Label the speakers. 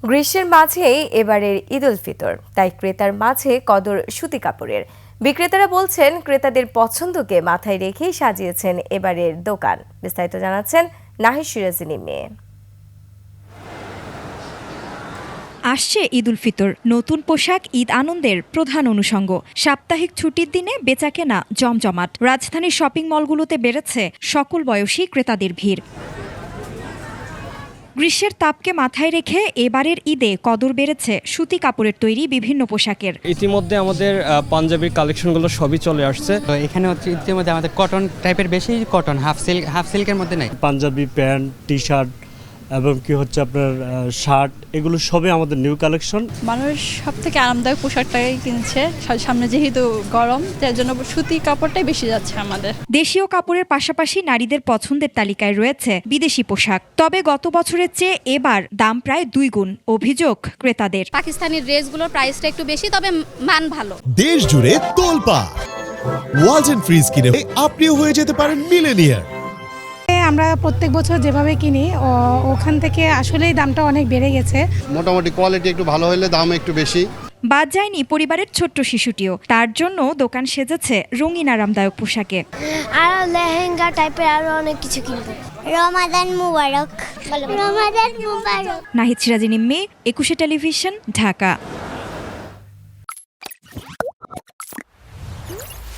Speaker 1: গ্রীষ্মের মাঝেই এবারের ঈদ উল ফিতর, তাই ক্রেতার মাঝে কদর সুতি কাপড়ের। বিক্রেতারা বলছেন ক্রেতাদের পছন্দকে মাথায় রেখেই সাজিয়েছেন এবারের দোকান। বিস্তারিত জানাচ্ছেন নাহিদ সিরাজি নিম্মি।
Speaker 2: আসছে ঈদ উল ফিতর, নতুন পোশাক ঈদ আনন্দের প্রধান অনুষঙ্গ। সাপ্তাহিক ছুটির দিনে বেচাকেনা জমজমাট। রাজধানীর শপিং মলগুলোতে বেড়েছে সকল বয়সী ক্রেতাদের ভিড়। গ্রীষ্মের তাপকে মাথায় রেখে এবারের ঈদে কদর বেড়েছে সুতি কাপড়ের তৈরি বিভিন্ন পোশাকের।
Speaker 3: ইতিমধ্যে আমাদের পাঞ্জাবির কালেকশনগুলো সবই চলে আসছে।
Speaker 4: তো এখানে হচ্ছে ইতিমধ্যে আমাদের কটন টাইপের বেশি, কটন হাফ সিল্কের মধ্যে নাই।
Speaker 5: পাঞ্জাবি প্যান্ট, টি শার্ট এবং কি হচ্ছে আপনার শার্ট, এগুলো সবই আমাদের নিউ কালেকশন।
Speaker 6: মানুষ সব থেকে আরামদায়ক পোশাকটাই কিনছে, সামনে যেহেতু গরম তার জন্য সুতি কাপড়টাই বেশি যাচ্ছে আমাদের।
Speaker 2: দেশীয় কাপড়ের পাশাপাশি নারীদের পছন্দের তালিকায় রয়েছে বিদেশি পোশাক। তবে গত বছরের চেয়ে এবার দাম প্রায় 2 গুণ, অভিযোগ ক্রেতাদের।
Speaker 7: পাকিস্তানি ড্রেসগুলোর প্রাইসটা একটু বেশি, তবে মান ভালো।
Speaker 8: দেশ জুড়ে তোলপাড়, ওয়ালটন ফ্রিজ কিনে আপনিও হয়ে যেতে পারেন মিলেনিয়ার।
Speaker 9: আমরা প্রত্যেক বছর যেভাবে কিনি ওখান থেকে আসলেই দামটা অনেক বেড়ে গেছে।
Speaker 10: মোটামুটি কোয়ালিটি একটু ভালো হলে দাম একটু বেশি।
Speaker 2: বাদ যায়নি পরিবারের ছোট্ট শিশুটিও, তার জন্য দোকান সেজেছে রঙিন আরামদায়ক পোশাকে।
Speaker 11: আর লেহেঙ্গা টাইপের আরো অনেক কিছু কিনবো। রমাদান মুবারক। রমাদান মুবারক।
Speaker 2: নাহিদ সিরাজি নিম্মি, 21 টেলিভিশন, ঢাকা।